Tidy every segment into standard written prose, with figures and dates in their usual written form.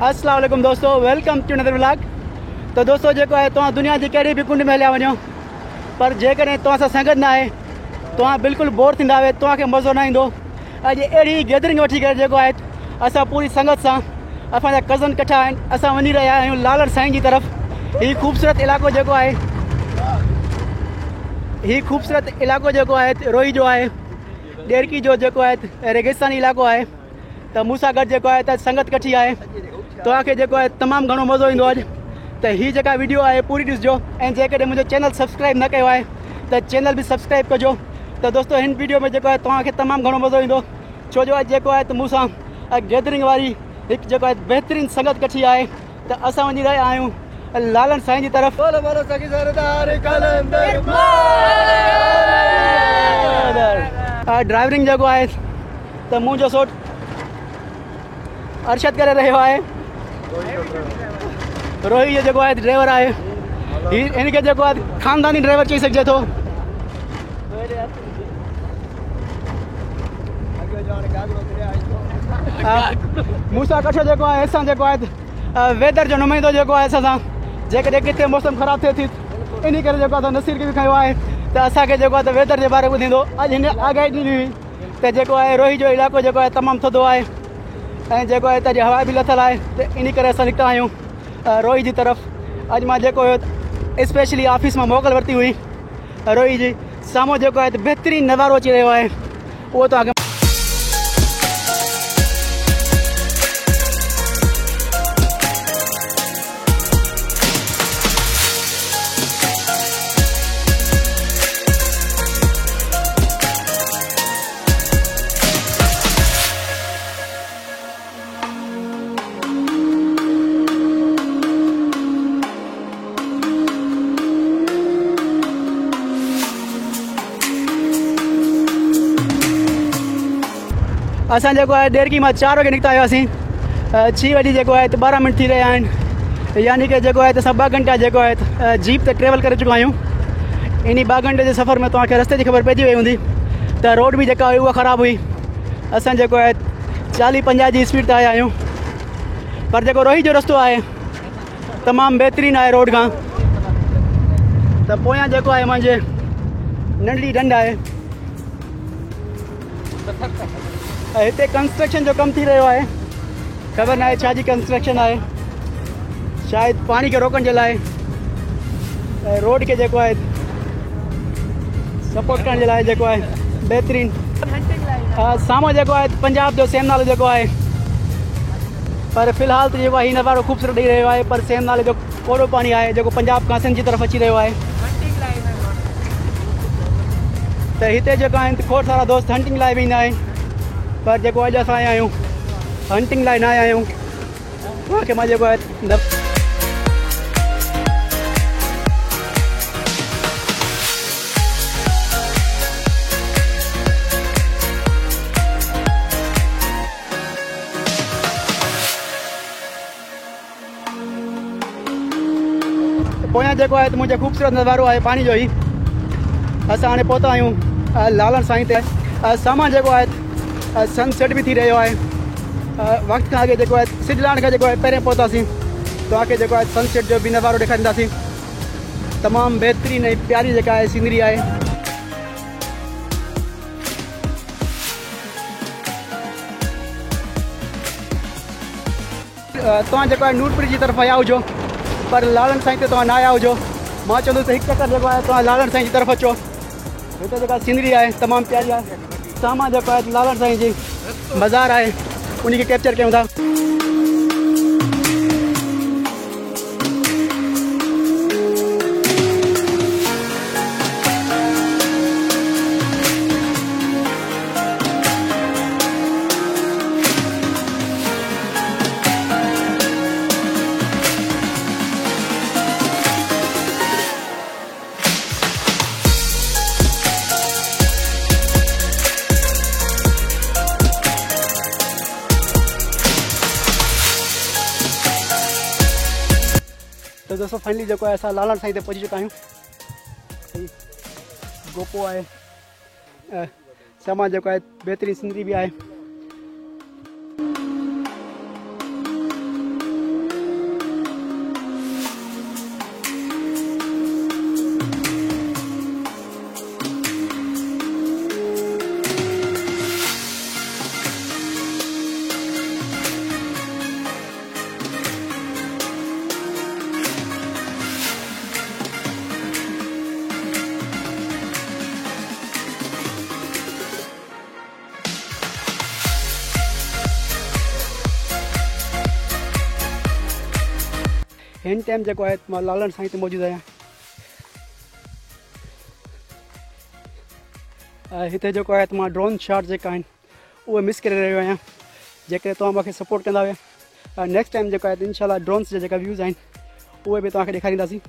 अस्सलाम वालेकुम दोस्तों, वेलकम टू अनदर व्लॉग। तो दोस्तों जेको है तव्हां दुनिया जी कहिड़ी बि कुंड में हलिया वञो, पर जेकॾहिं तव्हां सां संगत न आहे तव्हां बिल्कुलु बोर थींदा आहियो, तव्हांखे मज़ो न ईंदो। अॼु अहिड़ी गैदरिंग वठी करे जेको आहे असां पूरी संगत सां असांजा कज़न इकट्ठा आहिनि, असां वञी रहिया आहियूं लालड़ साईं जी तरफ़। हीउ ख़ूबसूरत इलाइक़ो जेको आहे रोही जो आहे, ॾेरकी जो जेको आहे रेगिस्तानी इलाइक़ो आहे। त मूंसां गॾु जेको आहे त संगत इकट्ठी आहे, तव्हांखे जेको आहे तमामु घणो मज़ो ईंदो अॼु। त हीअ जेका वीडियो आहे पूरी ॾिसजो, ऐं जेकॾहिं मुंहिंजो चैनल सब्सक्राइब न कयो आहे त चैनल बि सब्सक्राइब कजो। त दोस्तों हिन वीडियो में जेको आहे तव्हांखे तमामु घणो मज़ो ईंदो, छो जो अॼु जेको आहे त मूंसां गैदरिंग वारी हिकु जेको आहे बहितरीनु संगत इकट्ठी आहे। त असां वञी रहिया आहियूं लालन साईं जी तरफ़। ड्राइवरिंग जेको आहे त मुंहिंजो सोट अरशद करे रहियो आहे, रोही जो जेको आहे ड्राइवर आहे। हिनखे जेको आहे ख़ानदानी ड्राइवर चई सघिजे थो। मूंसां गॾु जेको आहे असां जेको आहे वेदर जो नुमाइंदो जेको आहे असां सां, जेकॾहिं किथे मौसम ख़राबु थिए थी इन करे जेको आहे नसीर खे बि खयो आहे त असांखे जेको आहे त वेदर जे बारे में ॿुधाईंदो। अॼु हिन आगाही ॾिनी हुई त जेको आहे रोही जो इलाइक़ो जेको आहे तमामु थधो आहे, ऐं जेको आहे त हवा बि लथल आहे। त इन करे असां निकिता आहियूं रोही जी तरफ़। अॼु मां जेको हुयो स्पेशली ऑफिस मां मोकल वरिती हुई रोही जी। साम्हूं जेको आहे त बहितरीनु नज़ारो अची रहियो आहे, उहो तव्हांखे असां जेको आहे ॾेरकी मां 4 वॻे निकिता हुआसीं। 6 वॼे जेको आहे त 12 मिंट थी रहिया आहिनि, यानी कि जेको आहे त असां 2 घंटा जेको आहे त जीप ते ट्रेवल करे चुका आहियूं। इन 2 घंटे जे सफ़र में तव्हांखे रस्ते जी ख़बर पइजी वई हूंदी त रोड बि जेका हुई उहा ख़राबु हुई। असां जेको आहे 40-50 जी स्पीड ते आया आहियूं, पर जेको रोही जो रस्तो आहे तमामु बहितरीनु आहे रोड खां। त पोयां जेको आहे मुंहिंजे नंढड़ी ढंढ आहे, हिते कंस्ट्रक्शन जो कमु थी रहियो आहे। ख़बर न आहे छा जी कंस्ट्रक्शन आहे, शायदि पाणी खे रोकण जे लाइ, रोड खे जेको आहे सपोर्ट करण जे लाइ जेको आहे बहितरीनु। साम्हूं जेको आहे पंजाब जो सेम नालो जेको आहे, पर फ़िलहालु त जेको आहे हीउ नज़ारो ख़ूबसूरत ॾेई रहियो आहे, पर सेम नाले जो कोड़ो पाणी आहे जेको पंजाब खां सिंध जी तरफ़ अची रहियो आहे। त हिते जेको आहिनि खोड़ सारा दोस्त हंटिंग लाइ बि ईंदा आहिनि, पर जेको अॼु असां आया आहियूं हंटिंग लाइ न आया आहियूं। तव्हांखे मां जेको आहे पोयां जेको आहे त मुंहिंजो ख़ूबसूरत नज़ारो आहे पाणी जो ई। असां हाणे पहुता आहियूं लालन साईं ते। सामान जेको आहे सनसेट बि थी रहियो आहे। वक़्त खां अॻु जेको आहे सिज लहण खां जेको आहे पहिरियों पहुतासीं, तव्हांखे जेको आहे सनसेट जो बि नज़ारो ॾेखारींदासीं। तमामु बहितरीनु ऐं प्यारी जेका आहे सीनरी आहे। तव्हां जेको आहे नूरपुर जी तरफ़ आया हुजो, पर लालन साईं ते तव्हां न आया हुजो। मां चवंदुसि हिकु चकर जेको आहे तव्हां लालन साईं जी तरफ़ अचो। हिते जेका सीनरी आहे तमामु प्यारी आहे। सामान जेको आहे लालन साईं जी बाज़ार आहे, उन खे कैप्चर कयूं था। तो दोस्तों फाइनली जो है असां लालन साईं ते पहुची चुका आहियूं। गोपो आहे, सामान जो है बेहतरीन सीनरी भी है। हिन टाइम जो है मां लालन साईं मौजूद आहियां। हिते जो है मां ड्रोन शॉट जो वो मिस कर रहियो आहियां। जेकॾहिं तव्हां मूंखे सपोर्ट कंदा हुआ नेक्स्ट टाइम जो है इंशाल्लाह ड्रोन्स जा व्यूज़ आहिनि उहे बि तव्हांखे ॾेखारींदासीं।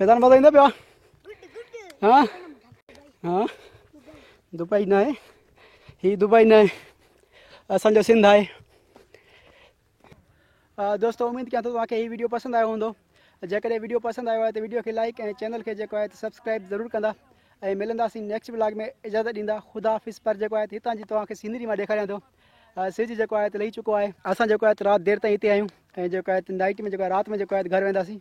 फैज़ान मज़ा ईंदो पियो? हाँ हाँ दुबई न आहे, ही दुबई न आहे, असांजो सिंध आहे। दोस्तों उम्मीद कयां थो तव्हांखे ही वीडियो पसंदि आयो हूंदो। जेकॾहिं वीडियो पसंदि आयो आहे त वीडियो खे लाइक ऐं चैनल खे जेको आहे सब्सक्राइब ज़रूरु कंदा ऐं मिलंदासीं नेक्स्ट ब्लॉग में। इजाज़त ॾींदा ख़ुदा हाफ़िज़। पर जेको आहे हितां जी तव्हांखे सीनरी मां ॾेखारियां थो। सिज जेको आहे लही चुको आहे। असां जेको आहे राति देरि ताईं हिते आहियूं ऐं जेको आहे नाइट में जेको आहे राति में जेको आहे घर वेंदासीं।